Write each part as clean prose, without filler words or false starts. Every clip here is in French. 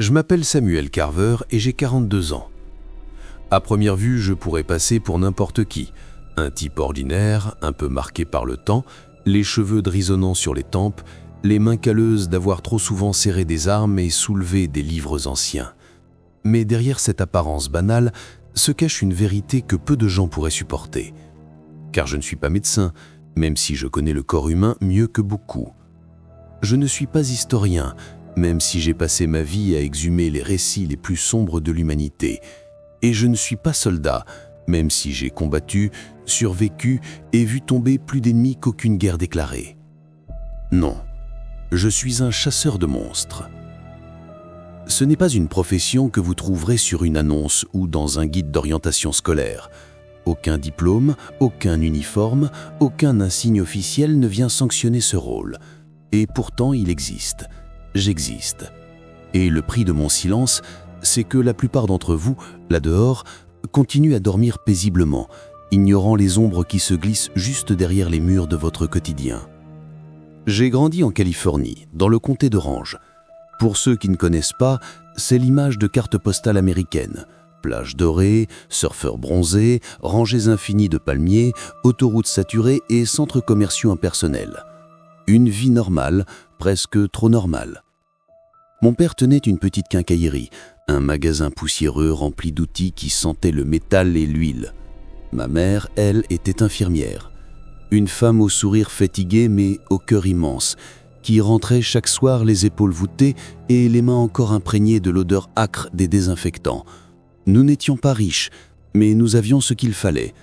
Je m'appelle Samuel Carver et j'ai 42 ans. À première vue, je pourrais passer pour n'importe qui. Un type ordinaire, un peu marqué par le temps, les cheveux grisonnants sur les tempes, les mains calleuses d'avoir trop souvent serré des armes et soulevé des livres anciens. Mais derrière cette apparence banale se cache une vérité que peu de gens pourraient supporter. Car je ne suis pas médecin, même si je connais le corps humain mieux que beaucoup. Je ne suis pas historien, même si j'ai passé ma vie à exhumer les récits les plus sombres de l'humanité. Et je ne suis pas soldat, même si j'ai combattu, survécu et vu tomber plus d'ennemis qu'aucune guerre déclarée. Non, je suis un chasseur de monstres. Ce n'est pas une profession que vous trouverez sur une annonce ou dans un guide d'orientation scolaire. Aucun diplôme, aucun uniforme, aucun insigne officiel ne vient sanctionner ce rôle. Et pourtant, il existe. J'existe. Et le prix de mon silence, c'est que la plupart d'entre vous, là dehors, continuent à dormir paisiblement, ignorant les ombres qui se glissent juste derrière les murs de votre quotidien. J'ai grandi en Californie, dans le comté d'Orange. Pour ceux qui ne connaissent pas, c'est l'image de carte postale américaine. Plages dorées, surfeurs bronzés, rangées infinies de palmiers, autoroutes saturées et centres commerciaux impersonnels. Une vie normale, presque trop normale. Mon père tenait une petite quincaillerie, un magasin poussiéreux rempli d'outils qui sentaient le métal et l'huile. Ma mère, elle, était infirmière. Une femme au sourire fatigué mais au cœur immense, qui rentrait chaque soir les épaules voûtées et les mains encore imprégnées de l'odeur âcre des désinfectants. Nous n'étions pas riches, mais nous avions ce qu'il fallait.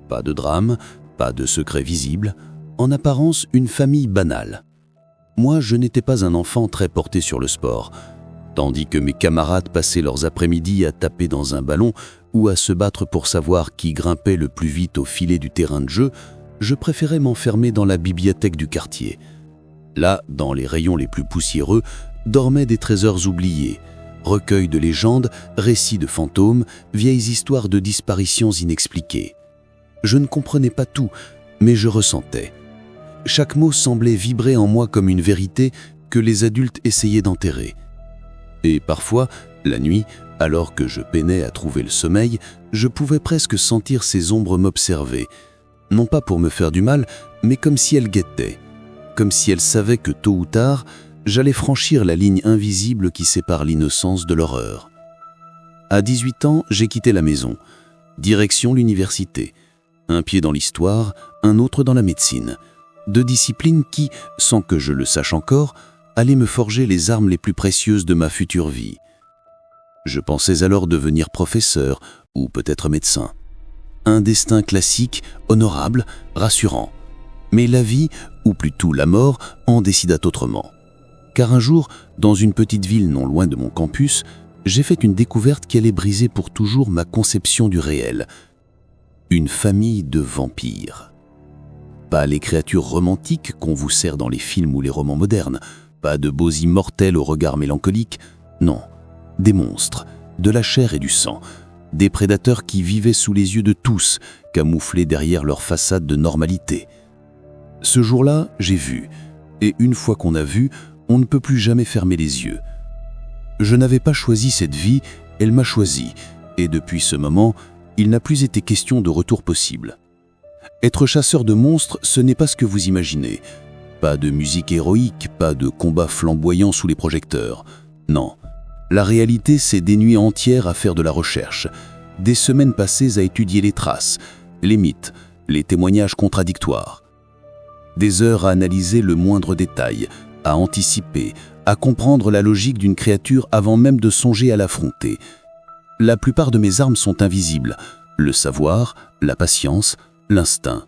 Pas de drame, pas de secret visible, en apparence une famille banale. Moi, je n'étais pas un enfant très porté sur le sport. Tandis que mes camarades passaient leurs après-midi à taper dans un ballon ou à se battre pour savoir qui grimpait le plus vite au filet du terrain de jeu, je préférais m'enfermer dans la bibliothèque du quartier. Là, dans les rayons les plus poussiéreux, dormaient des trésors oubliés, recueils de légendes, récits de fantômes, vieilles histoires de disparitions inexpliquées. Je ne comprenais pas tout, mais je ressentais. Chaque mot semblait vibrer en moi comme une vérité que les adultes essayaient d'enterrer. Et parfois, la nuit, alors que je peinais à trouver le sommeil, je pouvais presque sentir ces ombres m'observer, non pas pour me faire du mal, mais comme si elles guettaient, comme si elles savaient que tôt ou tard, j'allais franchir la ligne invisible qui sépare l'innocence de l'horreur. À 18 ans, j'ai quitté la maison, direction l'université, un pied dans l'histoire, un autre dans la médecine, deux disciplines qui, sans que je le sache encore, allaient me forger les armes les plus précieuses de ma future vie. Je pensais alors devenir professeur ou peut-être médecin. Un destin classique, honorable, rassurant. Mais la vie, ou plutôt la mort, en décida autrement. Car un jour, dans une petite ville non loin de mon campus, j'ai fait une découverte qui allait briser pour toujours ma conception du réel. Une famille de vampires. Pas les créatures romantiques qu'on vous sert dans les films ou les romans modernes, pas de beaux immortels au regard mélancolique, non, des monstres, de la chair et du sang, des prédateurs qui vivaient sous les yeux de tous, camouflés derrière leur façade de normalité. Ce jour-là, j'ai vu, et une fois qu'on a vu, on ne peut plus jamais fermer les yeux. Je n'avais pas choisi cette vie, elle m'a choisi, et depuis ce moment, il n'a plus été question de retour possible. Être chasseur de monstres, ce n'est pas ce que vous imaginez. Pas de musique héroïque, pas de combat flamboyant sous les projecteurs. Non, la réalité, c'est des nuits entières à faire de la recherche, des semaines passées à étudier les traces, les mythes, les témoignages contradictoires. Des heures à analyser le moindre détail, à anticiper, à comprendre la logique d'une créature avant même de songer à l'affronter. La plupart de mes armes sont invisibles, le savoir, la patience, l'instinct.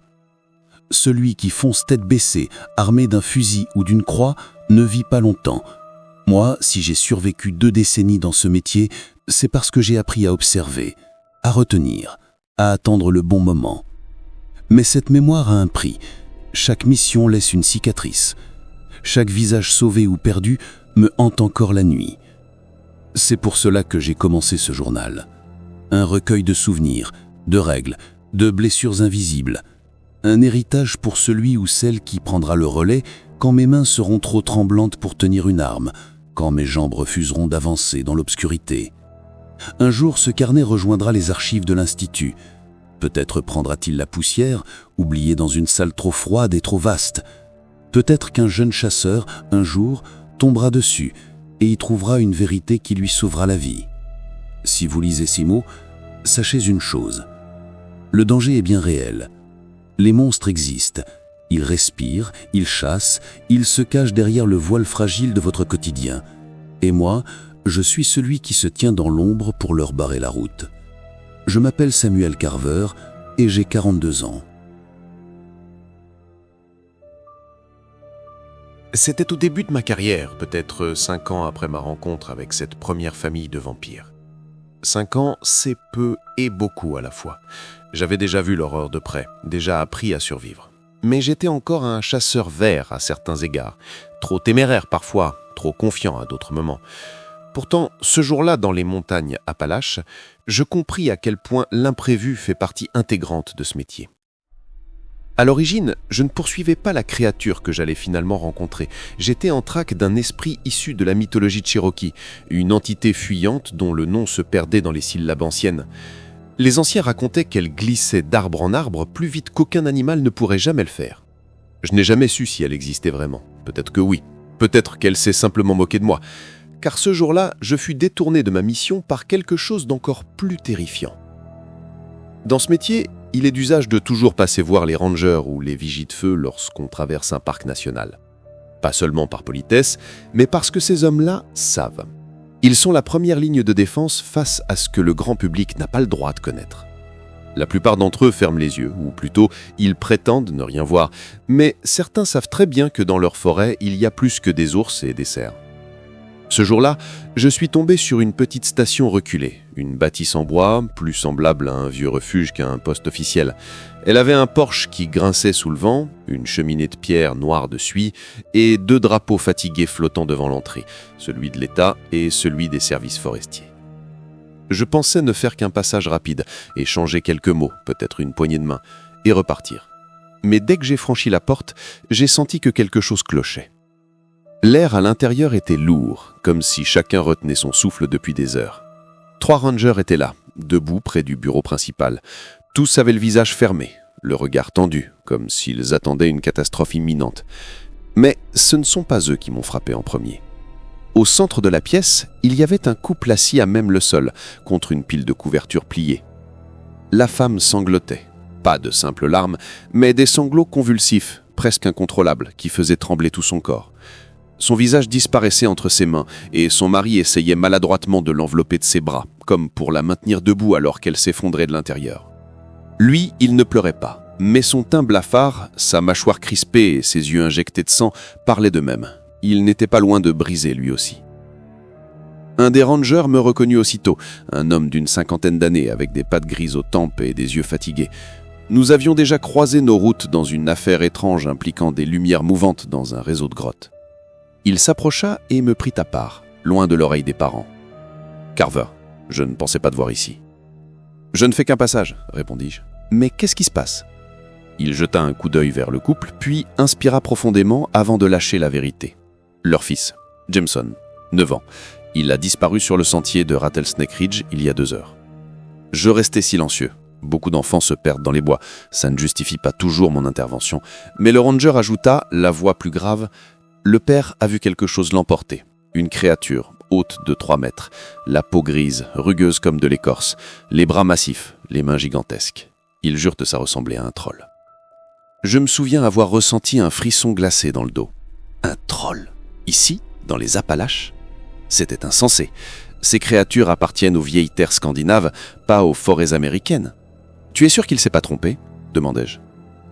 Celui qui fonce tête baissée, armé d'un fusil ou d'une croix, ne vit pas longtemps. Moi, si j'ai survécu 2 décennies dans ce métier, c'est parce que j'ai appris à observer, à retenir, à attendre le bon moment. Mais cette mémoire a un prix. Chaque mission laisse une cicatrice. Chaque visage sauvé ou perdu me hante encore la nuit. C'est pour cela que j'ai commencé ce journal. Un recueil de souvenirs, de règles, de blessures invisibles. Un héritage pour celui ou celle qui prendra le relais quand mes mains seront trop tremblantes pour tenir une arme, quand mes jambes refuseront d'avancer dans l'obscurité. Un jour, ce carnet rejoindra les archives de l'Institut. Peut-être prendra-t-il la poussière, oublié dans une salle trop froide et trop vaste. Peut-être qu'un jeune chasseur, un jour, tombera dessus et y trouvera une vérité qui lui sauvera la vie. Si vous lisez ces mots, sachez une chose. Le danger est bien réel. Les monstres existent. Ils respirent, ils chassent, ils se cachent derrière le voile fragile de votre quotidien. Et moi, je suis celui qui se tient dans l'ombre pour leur barrer la route. Je m'appelle Samuel Carver et j'ai 42 ans. C'était au début de ma carrière, peut-être 5 ans après ma rencontre avec cette première famille de vampires. 5 ans, c'est peu et beaucoup à la fois. J'avais déjà vu l'horreur de près, déjà appris à survivre. Mais j'étais encore un chasseur vert à certains égards, trop téméraire parfois, trop confiant à d'autres moments. Pourtant, ce jour-là, dans les montagnes Appalaches, je compris à quel point l'imprévu fait partie intégrante de ce métier. À l'origine, je ne poursuivais pas la créature que j'allais finalement rencontrer. J'étais en traque d'un esprit issu de la mythologie Cherokee, une entité fuyante dont le nom se perdait dans les syllabes anciennes. Les anciens racontaient qu'elle glissait d'arbre en arbre plus vite qu'aucun animal ne pourrait jamais le faire. Je n'ai jamais su si elle existait vraiment. Peut-être que oui. Peut-être qu'elle s'est simplement moquée de moi. Car ce jour-là, je fus détourné de ma mission par quelque chose d'encore plus terrifiant. Dans ce métier, il est d'usage de toujours passer voir les rangers ou les vigies de feu lorsqu'on traverse un parc national. Pas seulement par politesse, mais parce que ces hommes-là savent. Ils sont la première ligne de défense face à ce que le grand public n'a pas le droit de connaître. La plupart d'entre eux ferment les yeux, ou plutôt, ils prétendent ne rien voir, mais certains savent très bien que dans leur forêt, il y a plus que des ours et des cerfs. Ce jour-là, je suis tombé sur une petite station reculée, une bâtisse en bois, plus semblable à un vieux refuge qu'à un poste officiel. Elle avait un porche qui grinçait sous le vent, une cheminée de pierre noire de suie et 2 drapeaux fatigués flottant devant l'entrée, celui de l'État et celui des services forestiers. Je pensais ne faire qu'un passage rapide, échanger quelques mots, peut-être une poignée de main, et repartir. Mais dès que j'ai franchi la porte, j'ai senti que quelque chose clochait. L'air à l'intérieur était lourd, comme si chacun retenait son souffle depuis des heures. 3 rangers étaient là, debout près du bureau principal. Tous avaient le visage fermé, le regard tendu, comme s'ils attendaient une catastrophe imminente. Mais ce ne sont pas eux qui m'ont frappé en premier. Au centre de la pièce, il y avait un couple assis à même le sol, contre une pile de couvertures pliée. La femme sanglotait. Pas de simples larmes, mais des sanglots convulsifs, presque incontrôlables, qui faisaient trembler tout son corps. Son visage disparaissait entre ses mains et son mari essayait maladroitement de l'envelopper de ses bras, comme pour la maintenir debout alors qu'elle s'effondrait de l'intérieur. Lui, il ne pleurait pas, mais son teint blafard, sa mâchoire crispée et ses yeux injectés de sang parlaient d'eux-mêmes. Il n'était pas loin de briser lui aussi. Un des rangers me reconnut aussitôt, un homme d'une 50aine d'années avec des pattes grises aux tempes et des yeux fatigués. Nous avions déjà croisé nos routes dans une affaire étrange impliquant des lumières mouvantes dans un réseau de grottes. Il s'approcha et me prit à part, loin de l'oreille des parents. « Carver, je ne pensais pas te voir ici. »« Je ne fais qu'un passage, » répondis-je. « Mais qu'est-ce qui se passe ?» Il jeta un coup d'œil vers le couple, puis inspira profondément avant de lâcher la vérité. Leur fils, Jameson, 9 ans. Il a disparu sur le sentier de Rattlesnake Ridge il y a 2 heures. Je restais silencieux. Beaucoup d'enfants se perdent dans les bois. Ça ne justifie pas toujours mon intervention. Mais le ranger ajouta, la voix plus grave, « Le père a vu quelque chose l'emporter. Une créature, haute de 3 mètres, la peau grise, rugueuse comme de l'écorce, les bras massifs, les mains gigantesques. Il jure que ça ressemblait à un troll. » Je me souviens avoir ressenti un frisson glacé dans le dos. Un troll ? Ici, dans les Appalaches ? C'était insensé. Ces créatures appartiennent aux vieilles terres scandinaves, pas aux forêts américaines. « Tu es sûr qu'il ne s'est pas trompé ?» demandai-je.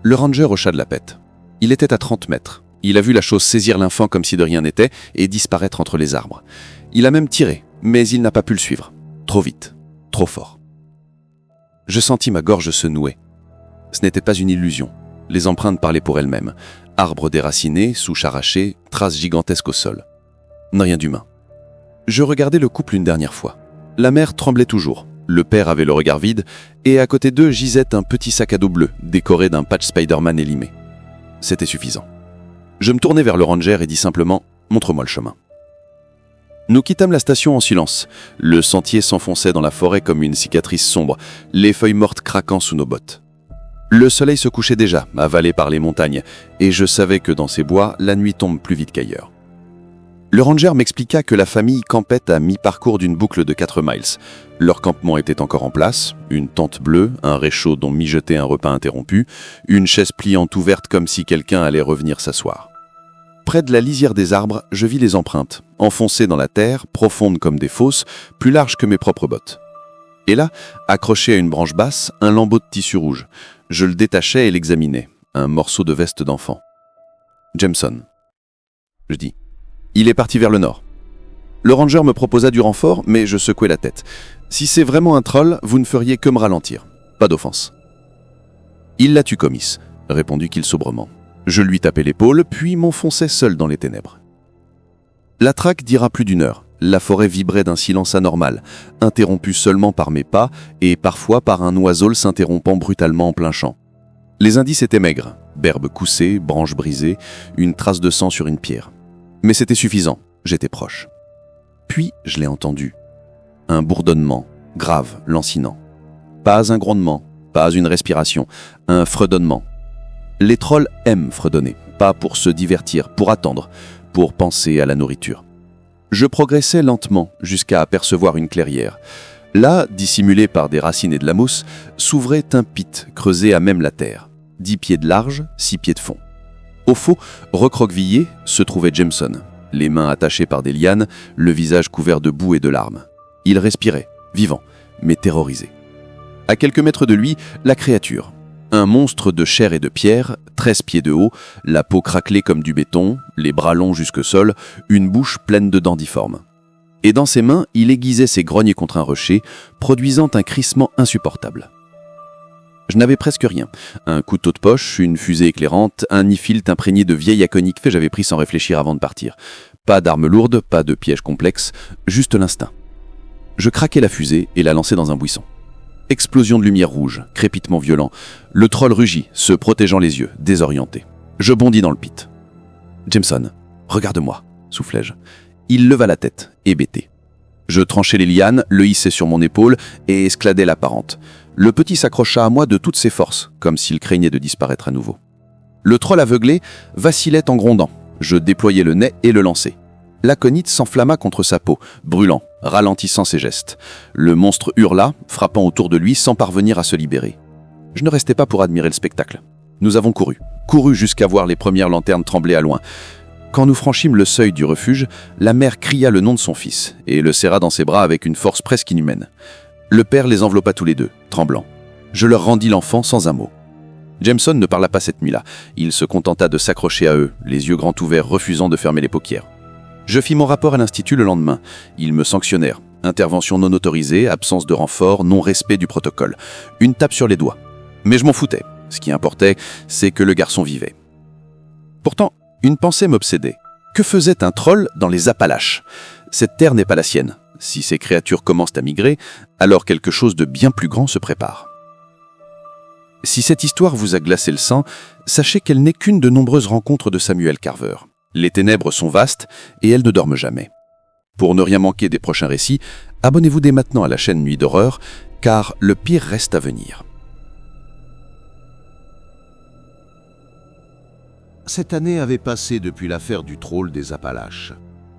Le ranger hocha de la tête. Il était à 30 mètres. Il a vu la chose saisir l'enfant comme si de rien n'était et disparaître entre les arbres. Il a même tiré, mais il n'a pas pu le suivre. Trop vite, trop fort. Je sentis ma gorge se nouer. Ce n'était pas une illusion. Les empreintes parlaient pour elles-mêmes. Arbres déracinés, souches arrachées, traces gigantesques au sol. Rien d'humain. Je regardais le couple une dernière fois. La mère tremblait toujours. Le père avait le regard vide et à côté d'eux gisait un petit sac à dos bleu décoré d'un patch Spider-Man élimé. C'était suffisant. Je me tournai vers le ranger et dis simplement « Montre-moi le chemin ». Nous quittâmes la station en silence. Le sentier s'enfonçait dans la forêt comme une cicatrice sombre, les feuilles mortes craquant sous nos bottes. Le soleil se couchait déjà, avalé par les montagnes, et je savais que dans ces bois, la nuit tombe plus vite qu'ailleurs. Le ranger m'expliqua que la famille campait à mi-parcours d'une boucle de 4 miles. Leur campement était encore en place, une tente bleue, un réchaud dont mijotait un repas interrompu, une chaise pliante ouverte comme si quelqu'un allait revenir s'asseoir. Près de la lisière des arbres, je vis les empreintes, enfoncées dans la terre, profondes comme des fosses, plus larges que mes propres bottes. Et là, accroché à une branche basse, un lambeau de tissu rouge. Je le détachai et l'examinai, un morceau de veste d'enfant. Jameson, je dis. Il est parti vers le nord. Le ranger me proposa du renfort, mais je secouai la tête. Si c'est vraiment un troll, vous ne feriez que me ralentir. Pas d'offense. Il l'a tué, commis, répondit-il sobrement. Je lui tapai l'épaule, puis m'enfonçai seul dans les ténèbres. La traque dura plus d'1 heure. La forêt vibrait d'un silence anormal, interrompu seulement par mes pas et parfois par un oiseau s'interrompant brutalement en plein champ. Les indices étaient maigres, berbes coussées, branches brisées, une trace de sang sur une pierre. Mais c'était suffisant, j'étais proche. Puis je l'ai entendu. Un bourdonnement, grave, lancinant. Pas un grondement, pas une respiration, un fredonnement. Les trolls aiment fredonner, pas pour se divertir, pour attendre, pour penser à la nourriture. Je progressais lentement jusqu'à apercevoir une clairière. Là, dissimulé par des racines et de la mousse, s'ouvrait un pit creusé à même la terre. 10 pieds de large, 6 pieds de fond. Au fond, recroquevillé, se trouvait Jameson, les mains attachées par des lianes, le visage couvert de boue et de larmes. Il respirait, vivant, mais terrorisé. À quelques mètres de lui, la créature. Un monstre de chair et de pierre, 13 pieds de haut, la peau craquelée comme du béton, les bras longs jusqu'au sol, une bouche pleine de dents difformes. Et dans ses mains, il aiguisait ses grognes contre un rocher, produisant un crissement insupportable. Je n'avais presque rien. Un couteau de poche, une fusée éclairante, un niflt imprégné de vieille aconique que j'avais pris sans réfléchir avant de partir. Pas d'armes lourdes, pas de pièges complexes, juste l'instinct. Je craquai la fusée et la lançai dans un buisson. Explosion de lumière rouge, crépitement violent. Le troll rugit, se protégeant les yeux, désorienté. Je bondis dans le pit. « Jameson, regarde-moi » soufflai-je. Il leva la tête, hébété. Je tranchai les lianes, le hissai sur mon épaule et escladai la parente. Le petit s'accrocha à moi de toutes ses forces, comme s'il craignait de disparaître à nouveau. Le troll aveuglé vacillait en grondant. Je déployai le nez et le lançai. L'aconite s'enflamma contre sa peau, brûlant, ralentissant ses gestes. Le monstre hurla, frappant autour de lui sans parvenir à se libérer. Je ne restais pas pour admirer le spectacle. Nous avons couru jusqu'à voir les premières lanternes trembler à loin. Quand nous franchîmes le seuil du refuge, la mère cria le nom de son fils et le serra dans ses bras avec une force presque inhumaine. Le père les enveloppa tous les deux, tremblants. Je leur rendis l'enfant sans un mot. Jameson ne parla pas cette nuit-là. Il se contenta de s'accrocher à eux, les yeux grands ouverts, refusant de fermer les paupières. Je fis mon rapport à l'institut le lendemain. Ils me sanctionnèrent. Intervention non autorisée, absence de renfort, non-respect du protocole. Une tape sur les doigts. Mais je m'en foutais. Ce qui importait, c'est que le garçon vivait. Pourtant, une pensée m'obsédait. Que faisait un troll dans les Appalaches ? Cette terre n'est pas la sienne. Si ces créatures commencent à migrer, alors quelque chose de bien plus grand se prépare. Si cette histoire vous a glacé le sang, sachez qu'elle n'est qu'une de nombreuses rencontres de Samuel Carver. Les ténèbres sont vastes et elles ne dorment jamais. Pour ne rien manquer des prochains récits, abonnez-vous dès maintenant à la chaîne Nuit d'Horreur, car le pire reste à venir. Cette année avait passé depuis l'affaire du troll des Appalaches.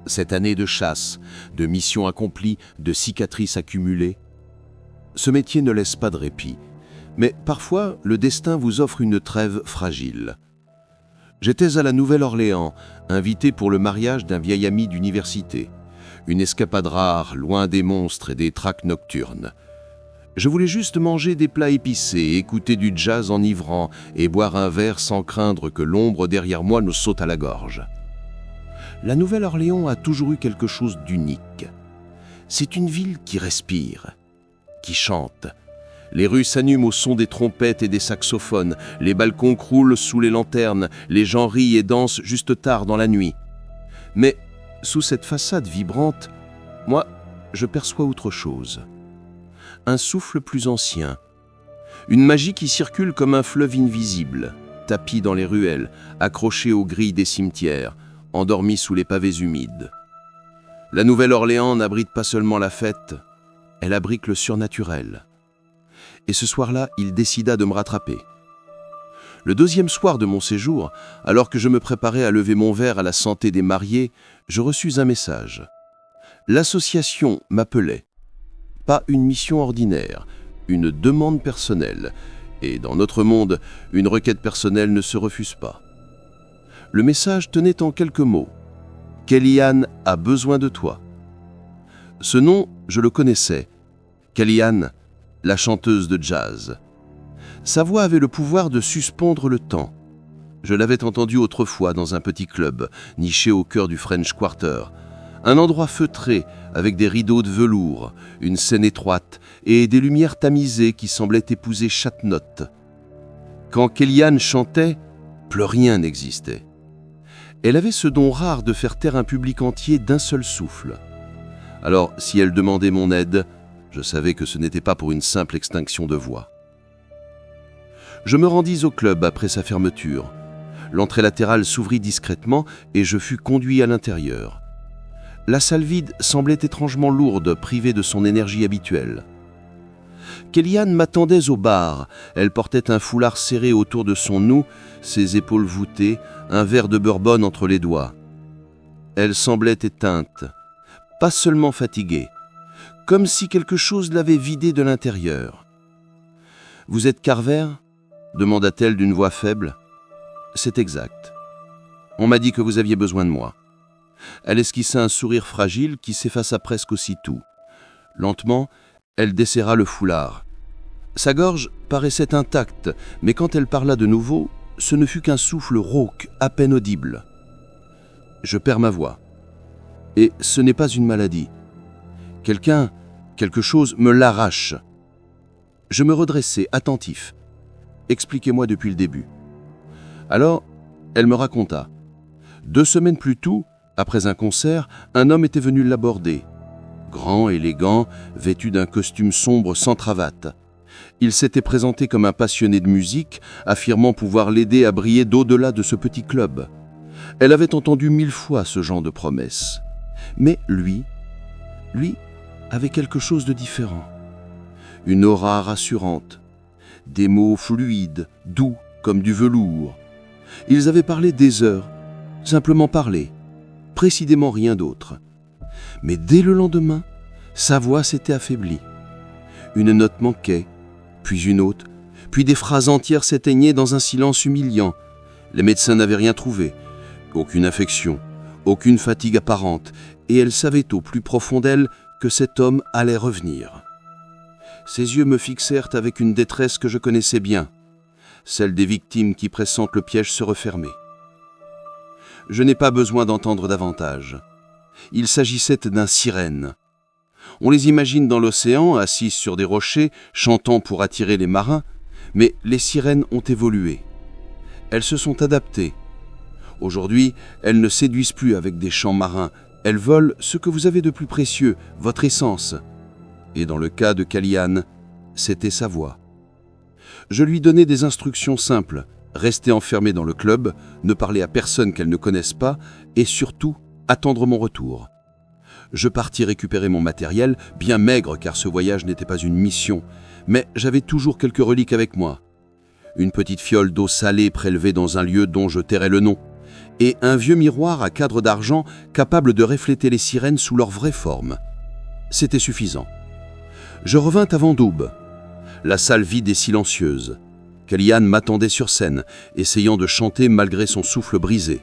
Cette année de chasse, de missions accomplies, de cicatrices accumulées. Ce métier ne laisse pas de répit, mais parfois le destin vous offre une trêve fragile. J'étais à la Nouvelle-Orléans, invité pour le mariage d'un vieil ami d'université. Une escapade rare, loin des monstres et des traques nocturnes. Je voulais juste manger des plats épicés, écouter du jazz enivrant et boire un verre sans craindre que l'ombre derrière moi nous saute à la gorge. La Nouvelle-Orléans a toujours eu quelque chose d'unique. C'est une ville qui respire, qui chante. Les rues s'animent au son des trompettes et des saxophones, les balcons croulent sous les lanternes, les gens rient et dansent juste tard dans la nuit. Mais sous cette façade vibrante, moi, je perçois autre chose. Un souffle plus ancien, une magie qui circule comme un fleuve invisible, tapi dans les ruelles, accroché aux grilles des cimetières, endormi sous les pavés humides. La Nouvelle-Orléans n'abrite pas seulement la fête, elle abrite le surnaturel. Et ce soir-là, il décida de me rattraper. Le deuxième soir de mon séjour, alors que je me préparais à lever mon verre à la santé des mariés, je reçus un message. L'association m'appelait. Pas une mission ordinaire, une demande personnelle. Et dans notre monde, une requête personnelle ne se refuse pas. Le message tenait en quelques mots. Kellyanne a besoin de toi. Ce nom, je le connaissais. Kellyanne, la chanteuse de jazz. Sa voix avait le pouvoir de suspendre le temps. Je l'avais entendue autrefois dans un petit club, niché au cœur du French Quarter. Un endroit feutré, avec des rideaux de velours, une scène étroite et des lumières tamisées qui semblaient épouser chaque note. Quand Kellyanne chantait, plus rien n'existait. Elle avait ce don rare de faire taire un public entier d'un seul souffle. Alors, si elle demandait mon aide, je savais que ce n'était pas pour une simple extinction de voix. Je me rendis au club après sa fermeture. L'entrée latérale s'ouvrit discrètement et je fus conduit à l'intérieur. La salle vide semblait étrangement lourde, privée de son énergie habituelle. Kellyanne m'attendait au bar. Elle portait un foulard serré autour de son nou, ses épaules voûtées, un verre de bourbon entre les doigts. Elle semblait éteinte, pas seulement fatiguée, comme si quelque chose l'avait vidée de l'intérieur. « Vous êtes Carver ?» demanda-t-elle d'une voix faible. « C'est exact. On m'a dit que vous aviez besoin de moi. » Elle esquissa un sourire fragile qui s'effaça presque aussitôt. Lentement, elle desserra le foulard. Sa gorge paraissait intacte, mais quand elle parla de nouveau, ce ne fut qu'un souffle rauque, à peine audible. Je perds ma voix. Et ce n'est pas une maladie. Quelque chose me l'arrache. Je me redressai, attentif. Expliquez-moi depuis le début. Alors, elle me raconta. 2 semaines plus tôt, après un concert, un homme était venu l'aborder. Grand, élégant, vêtu d'un costume sombre sans cravate. Il s'était présenté comme un passionné de musique, affirmant pouvoir l'aider à briller d'au-delà de ce petit club. Elle avait entendu 1000 fois ce genre de promesses. Mais lui avait quelque chose de différent. Une aura rassurante, des mots fluides, doux comme du velours. Ils avaient parlé des heures, simplement parlé, précisément rien d'autre. Mais dès le lendemain, sa voix s'était affaiblie. Une note manquait, puis une autre, puis des phrases entières s'éteignaient dans un silence humiliant. Les médecins n'avaient rien trouvé, aucune infection, aucune fatigue apparente, et elle savait au plus profond d'elle que cet homme allait revenir. Ses yeux me fixèrent avec une détresse que je connaissais bien, celle des victimes qui pressentent le piège se refermer. Je n'ai pas besoin d'entendre davantage. Il s'agissait d'un sirène. On les imagine dans l'océan, assises sur des rochers, chantant pour attirer les marins, mais les sirènes ont évolué. Elles se sont adaptées. Aujourd'hui, elles ne séduisent plus avec des chants marins, elles volent ce que vous avez de plus précieux, votre essence. Et dans le cas de Kellyanne, c'était sa voix. Je lui donnai des instructions simples, rester enfermée dans le club, ne parler à personne qu'elle ne connaisse pas, et surtout, attendre mon retour. Je partis récupérer mon matériel, bien maigre car ce voyage n'était pas une mission, mais j'avais toujours quelques reliques avec moi. Une petite fiole d'eau salée prélevée dans un lieu dont je tairai le nom, et un vieux miroir à cadre d'argent capable de refléter les sirènes sous leur vraie forme. C'était suffisant. Je revins avant d'aube. La salle vide et silencieuse. Kellyanne m'attendait sur scène, essayant de chanter malgré son souffle brisé.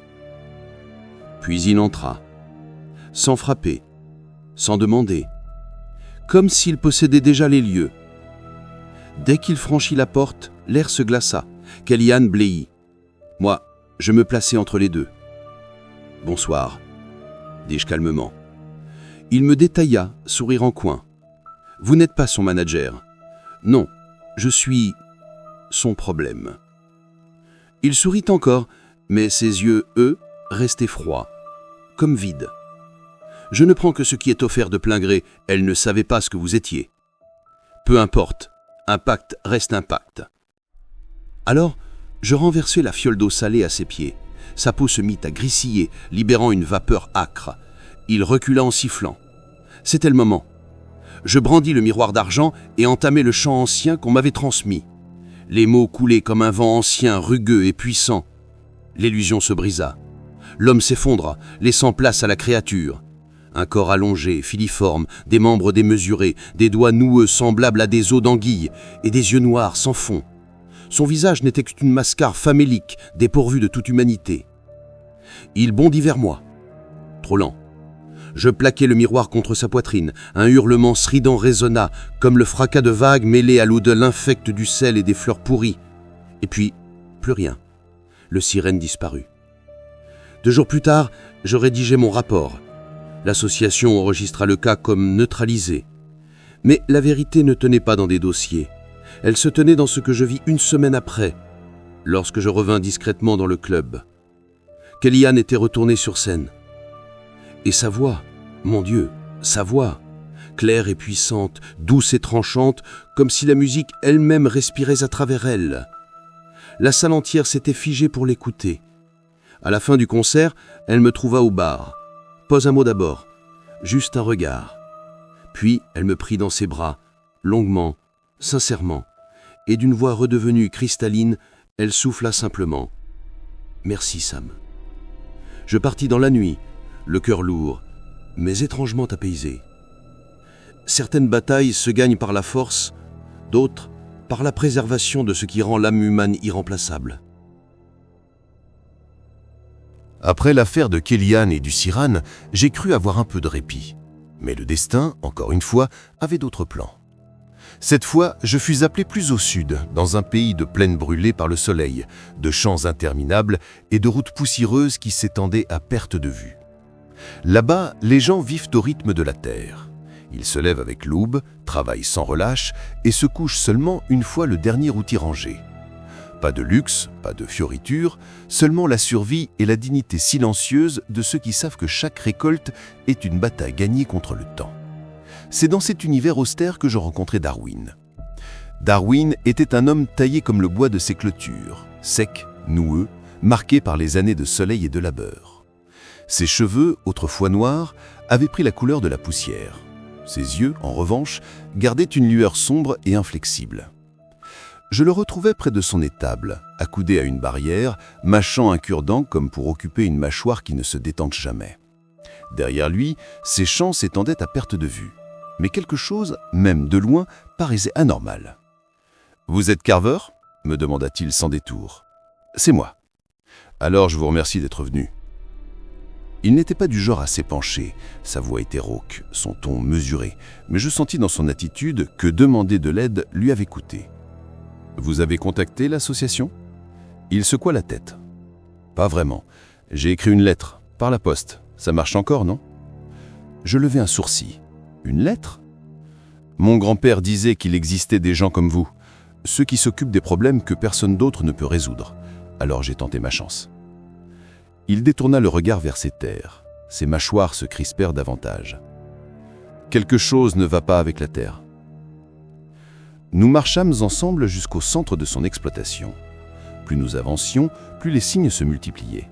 Puis il entra, sans frapper, sans demander, comme s'il possédait déjà les lieux. Dès qu'il franchit la porte, l'air se glaça. Kellyanne blêit. Moi, je me plaçai entre les deux. « Bonsoir », dis-je calmement. Il me détailla, sourire en coin. « Vous n'êtes pas son manager. Non, je suis son problème. » Il sourit encore, mais ses yeux, eux, restaient froids, comme vides. « Je ne prends que ce qui est offert de plein gré. Elle ne savait pas ce que vous étiez. Peu importe, un pacte reste un pacte. » Alors, je renversai la fiole d'eau salée à ses pieds. Sa peau se mit à grissiller, libérant une vapeur âcre. Il recula en sifflant. C'était le moment. Je brandis le miroir d'argent et entamai le chant ancien qu'on m'avait transmis. Les mots coulaient comme un vent ancien, rugueux et puissant. L'illusion se brisa. L'homme s'effondra, laissant place à la créature. Un corps allongé, filiforme, des membres démesurés, des doigts noueux semblables à des os d'anguille et des yeux noirs sans fond. Son visage n'était qu'une mascarre famélique, dépourvue de toute humanité. Il bondit vers moi. Trop lent. Je plaquai le miroir contre sa poitrine. Un hurlement strident résonna, comme le fracas de vagues mêlé à l'odeur infecte du sel et des fleurs pourries. Et puis, plus rien. Le sirène disparut. 2 jours plus tard, je rédigeai mon rapport. L'association enregistra le cas comme neutralisé. Mais la vérité ne tenait pas dans des dossiers. Elle se tenait dans ce que je vis 1 semaine après, lorsque je revins discrètement dans le club. Kellyanne était retournée sur scène. Et sa voix, mon Dieu, sa voix, claire et puissante, douce et tranchante, comme si la musique elle-même respirait à travers elle. La salle entière s'était figée pour l'écouter. À la fin du concert, elle me trouva au bar. Pas un mot d'abord, juste un regard. Puis elle me prit dans ses bras, longuement, sincèrement, et d'une voix redevenue cristalline, elle souffla simplement. « Merci, Sam. » Je partis dans la nuit, le cœur lourd, mais étrangement apaisé. Certaines batailles se gagnent par la force, d'autres par la préservation de ce qui rend l'âme humaine irremplaçable. Après l'affaire de Kellyanne et du Ciran, j'ai cru avoir un peu de répit. Mais le destin, encore une fois, avait d'autres plans. Cette fois, je fus appelé plus au sud, dans un pays de plaines brûlées par le soleil, de champs interminables et de routes poussiéreuses qui s'étendaient à perte de vue. Là-bas, les gens vivent au rythme de la terre. Ils se lèvent avec l'aube, travaillent sans relâche et se couchent seulement une fois le dernier outil rangé. Pas de luxe, pas de fioritures, seulement la survie et la dignité silencieuse de ceux qui savent que chaque récolte est une bataille gagnée contre le temps. C'est dans cet univers austère que je rencontrai Darwin. Darwin était un homme taillé comme le bois de ses clôtures, sec, noueux, marqué par les années de soleil et de labeur. Ses cheveux, autrefois noirs, avaient pris la couleur de la poussière. Ses yeux, en revanche, gardaient une lueur sombre et inflexible. Je le retrouvai près de son étable, accoudé à une barrière, mâchant un cure-dent comme pour occuper une mâchoire qui ne se détente jamais. Derrière lui, ses champs s'étendaient à perte de vue. Mais quelque chose, même de loin, paraissait anormal. « Vous êtes Carver ?» me demanda-t-il sans détour. « C'est moi. »« Alors je vous remercie d'être venu. » Il n'était pas du genre à s'épancher, sa voix était rauque, son ton mesuré, mais je sentis dans son attitude que demander de l'aide lui avait coûté. « Vous avez contacté l'association ?» Il secoua la tête. « Pas vraiment. J'ai écrit une lettre, par la poste. Ça marche encore, non ?» Je levai un sourcil. « Une lettre ?» Mon grand-père disait qu'il existait des gens comme vous, ceux qui s'occupent des problèmes que personne d'autre ne peut résoudre. Alors j'ai tenté ma chance. Il détourna le regard vers ses terres. Ses mâchoires se crispèrent davantage. Quelque chose ne va pas avec la terre. Nous marchâmes ensemble jusqu'au centre de son exploitation. Plus nous avancions, plus les signes se multipliaient.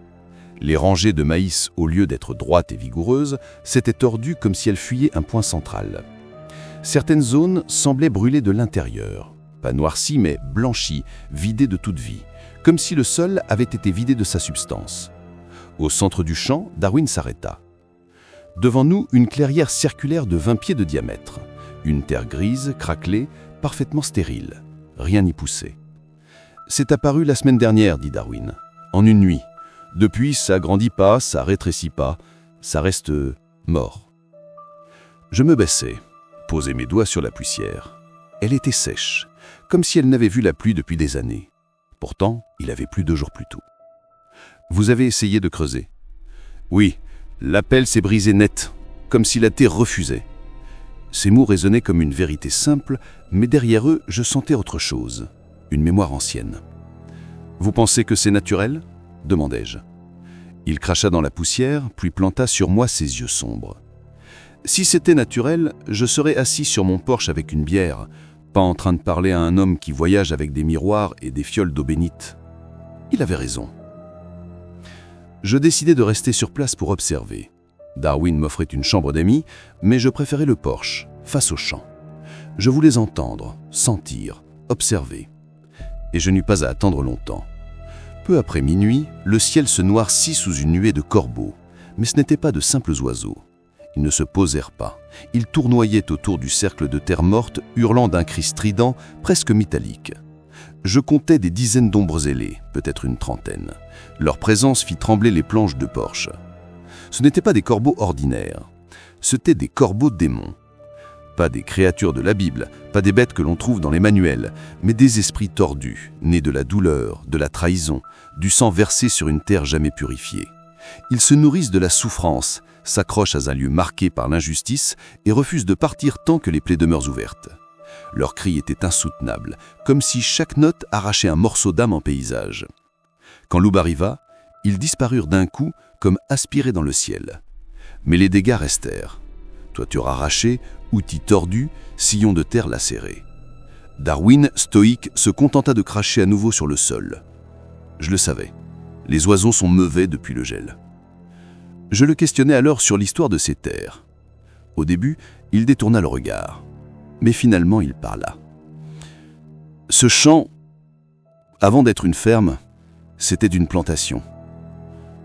Les rangées de maïs, au lieu d'être droites et vigoureuses, s'étaient tordues comme si elles fuyaient un point central. Certaines zones semblaient brûler de l'intérieur, pas noircies mais blanchies, vidées de toute vie, comme si le sol avait été vidé de sa substance. Au centre du champ, Darwin s'arrêta. Devant nous, une clairière circulaire de 20 pieds de diamètre. Une terre grise, craquelée, parfaitement stérile. Rien n'y poussait. « C'est apparu la semaine dernière, dit Darwin, en une nuit. Depuis, ça grandit pas, ça rétrécit pas, ça reste mort. » Je me baissai, posai mes doigts sur la poussière. Elle était sèche, comme si elle n'avait vu la pluie depuis des années. Pourtant, il avait plu 2 jours plus tôt. « Vous avez essayé de creuser ?»« Oui, l'appel s'est brisé net, comme si la terre refusait. » Ces mots résonnaient comme une vérité simple, mais derrière eux, je sentais autre chose, une mémoire ancienne. « Vous pensez que c'est naturel ?» demandai-je. Il cracha dans la poussière, puis planta sur moi ses yeux sombres. « Si c'était naturel, je serais assis sur mon porche avec une bière, pas en train de parler à un homme qui voyage avec des miroirs et des fioles d'eau bénite. » Il avait raison. Je décidai de rester sur place pour observer. Darwin m'offrait une chambre d'amis, mais je préférais le porche, face au champ. Je voulais entendre, sentir, observer. Et je n'eus pas à attendre longtemps. Peu après minuit, le ciel se noircit sous une nuée de corbeaux. Mais ce n'étaient pas de simples oiseaux. Ils ne se posèrent pas. Ils tournoyaient autour du cercle de terre morte, hurlant d'un cri strident, presque métallique. Je comptais des dizaines d'ombres ailées, peut-être une trentaine. Leur présence fit trembler les planches de porche. Ce n'étaient pas des corbeaux ordinaires. C'étaient des corbeaux démons. Pas des créatures de la Bible, pas des bêtes que l'on trouve dans les manuels, mais des esprits tordus, nés de la douleur, de la trahison, du sang versé sur une terre jamais purifiée. Ils se nourrissent de la souffrance, s'accrochent à un lieu marqué par l'injustice et refusent de partir tant que les plaies demeurent ouvertes. Leurs cris étaient insoutenables, comme si chaque note arrachait un morceau d'âme en paysage. Quand l'aube arriva, ils disparurent d'un coup, comme aspirés dans le ciel. Mais les dégâts restèrent. Toitures arrachées, outils tordus, sillons de terre lacérés. Darwin, stoïque, se contenta de cracher à nouveau sur le sol. Je le savais. Les oiseaux sont mauvais depuis le gel. Je le questionnai alors sur l'histoire de ces terres. Au début, il détourna le regard. Mais finalement, il parla. Ce champ, avant d'être une ferme, c'était une plantation.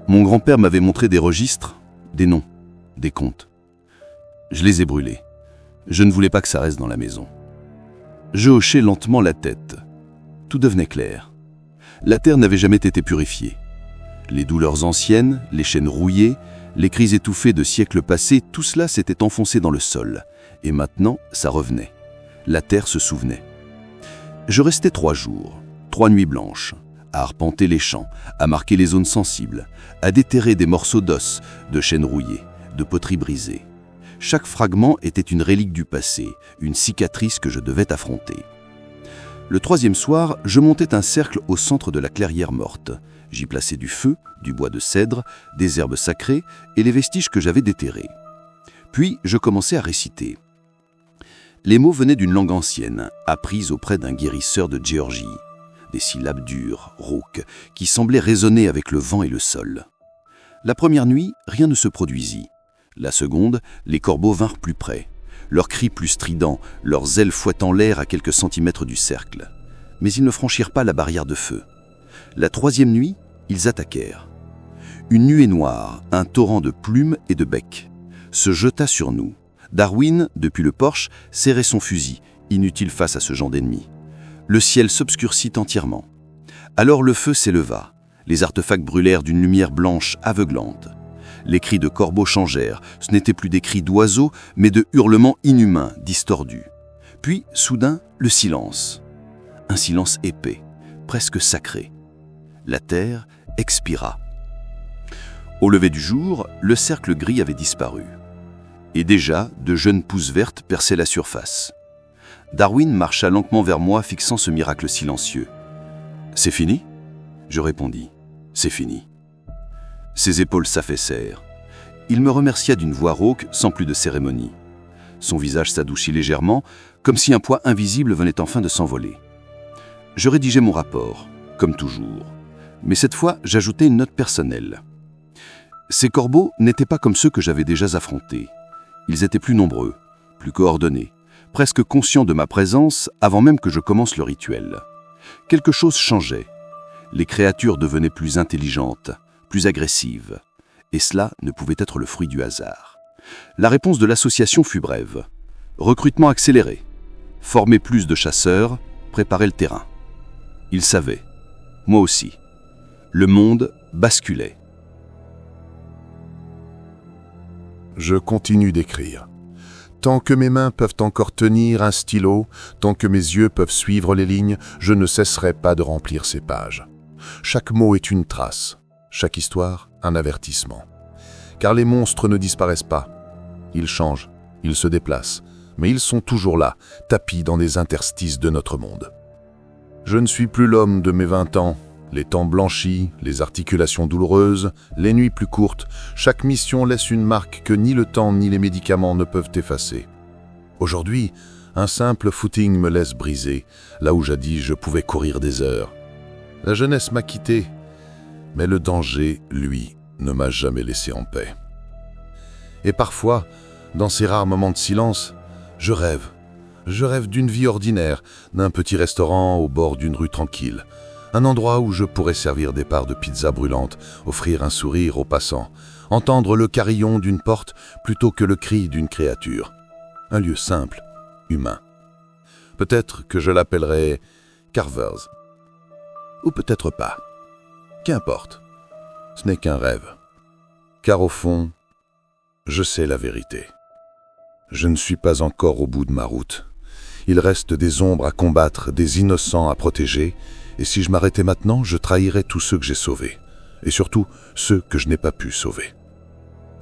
Mon grand-père m'avait montré des registres, des noms, des comptes. Je les ai brûlés. Je ne voulais pas que ça reste dans la maison. Je hochai lentement la tête. Tout devenait clair. La terre n'avait jamais été purifiée. Les douleurs anciennes, les chaînes rouillées, les cris étouffés de siècles passés, tout cela s'était enfoncé dans le sol. Et maintenant, ça revenait. La terre se souvenait. Je restai 3 jours, 3 nuits blanches, à arpenter les champs, à marquer les zones sensibles, à déterrer des morceaux d'os, de chaînes rouillées, de poteries brisées. Chaque fragment était une relique du passé, une cicatrice que je devais affronter. Le 3e soir, je montais un cercle au centre de la clairière morte. J'y plaçais du feu, du bois de cèdre, des herbes sacrées et les vestiges que j'avais déterrés. Puis, je commençai à réciter. Les mots venaient d'une langue ancienne, apprise auprès d'un guérisseur de Géorgie. Des syllabes dures, rauques, qui semblaient résonner avec le vent et le sol. La première nuit, rien ne se produisit. La seconde, les corbeaux vinrent plus près, leurs cris plus stridents, leurs ailes fouettant l'air à quelques centimètres du cercle. Mais ils ne franchirent pas la barrière de feu. La 3e nuit, ils attaquèrent. Une nuée noire, un torrent de plumes et de becs, se jeta sur nous. Darwin, depuis le porche, serrait son fusil, inutile face à ce genre d'ennemi. Le ciel s'obscurcit entièrement. Alors le feu s'éleva. Les artefacts brûlèrent d'une lumière blanche aveuglante. Les cris de corbeaux changèrent. Ce n'étaient plus des cris d'oiseaux, mais de hurlements inhumains, distordus. Puis, soudain, le silence. Un silence épais, presque sacré. La terre expira. Au lever du jour, le cercle gris avait disparu. Et déjà, de jeunes pousses vertes perçaient la surface. Darwin marcha lentement vers moi, fixant ce miracle silencieux. « C'est fini ?» Je répondis. « C'est fini. » Ses épaules s'affaissèrent. Il me remercia d'une voix rauque, sans plus de cérémonie. Son visage s'adoucit légèrement, comme si un poids invisible venait enfin de s'envoler. Je rédigeai mon rapport, comme toujours. Mais cette fois, j'ajoutai une note personnelle. Ces corbeaux n'étaient pas comme ceux que j'avais déjà affrontés. Ils étaient plus nombreux, plus coordonnés, presque conscients de ma présence avant même que je commence le rituel. Quelque chose changeait. Les créatures devenaient plus intelligentes, plus agressives. Et cela ne pouvait être le fruit du hasard. La réponse de l'association fut brève. Recrutement accéléré. Former plus de chasseurs, préparer le terrain. Ils savaient. Moi aussi. Le monde basculait. Je continue d'écrire. Tant que mes mains peuvent encore tenir un stylo, tant que mes yeux peuvent suivre les lignes, je ne cesserai pas de remplir ces pages. Chaque mot est une trace, chaque histoire un avertissement. Car les monstres ne disparaissent pas. Ils changent, ils se déplacent, mais ils sont toujours là, tapis dans des interstices de notre monde. Je ne suis plus l'homme de mes 20 ans. Les temps blanchis, les articulations douloureuses, les nuits plus courtes, chaque mission laisse une marque que ni le temps ni les médicaments ne peuvent effacer. Aujourd'hui, un simple footing me laisse briser, là où jadis je pouvais courir des heures. La jeunesse m'a quitté, mais le danger, lui, ne m'a jamais laissé en paix. Et parfois, dans ces rares moments de silence, je rêve. Je rêve d'une vie ordinaire, d'un petit restaurant au bord d'une rue tranquille. Un endroit où je pourrais servir des parts de pizza brûlantes, offrir un sourire aux passants, entendre le carillon d'une porte plutôt que le cri d'une créature. Un lieu simple, humain. Peut-être que je l'appellerais Carver's. Ou peut-être pas. Qu'importe. Ce n'est qu'un rêve. Car au fond, je sais la vérité. Je ne suis pas encore au bout de ma route. Il reste des ombres à combattre, des innocents à protéger, et si je m'arrêtais maintenant, je trahirais tous ceux que j'ai sauvés, et surtout ceux que je n'ai pas pu sauver.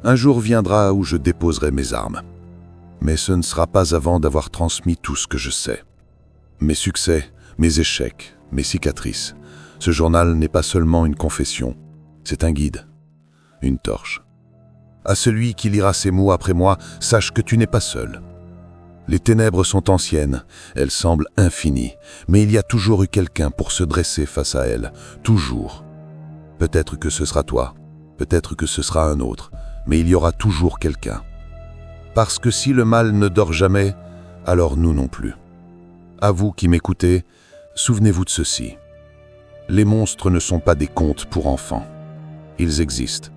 Un jour viendra où je déposerai mes armes. Mais ce ne sera pas avant d'avoir transmis tout ce que je sais. Mes succès, mes échecs, mes cicatrices. Ce journal n'est pas seulement une confession, c'est un guide, une torche. À celui qui lira ces mots après moi, sache que tu n'es pas seul. Les ténèbres sont anciennes, elles semblent infinies, mais il y a toujours eu quelqu'un pour se dresser face à elles, toujours. Peut-être que ce sera toi, peut-être que ce sera un autre, mais il y aura toujours quelqu'un. Parce que si le mal ne dort jamais, alors nous non plus. À vous qui m'écoutez, souvenez-vous de ceci. Les monstres ne sont pas des contes pour enfants. Ils existent.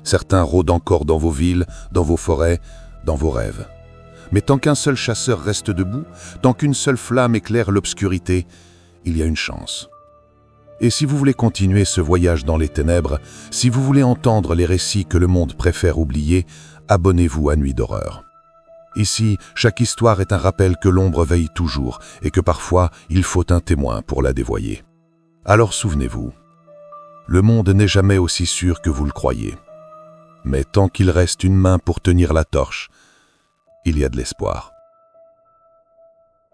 Certains rôdent encore dans vos villes, dans vos forêts, dans vos rêves. Mais tant qu'un seul chasseur reste debout, tant qu'une seule flamme éclaire l'obscurité, il y a une chance. Et si vous voulez continuer ce voyage dans les ténèbres, si vous voulez entendre les récits que le monde préfère oublier, abonnez-vous à Nuit d'horreur. Ici, chaque histoire est un rappel que l'ombre veille toujours et que parfois, il faut un témoin pour la dévoyer. Alors souvenez-vous, le monde n'est jamais aussi sûr que vous le croyez. Mais tant qu'il reste une main pour tenir la torche, il y a de l'espoir.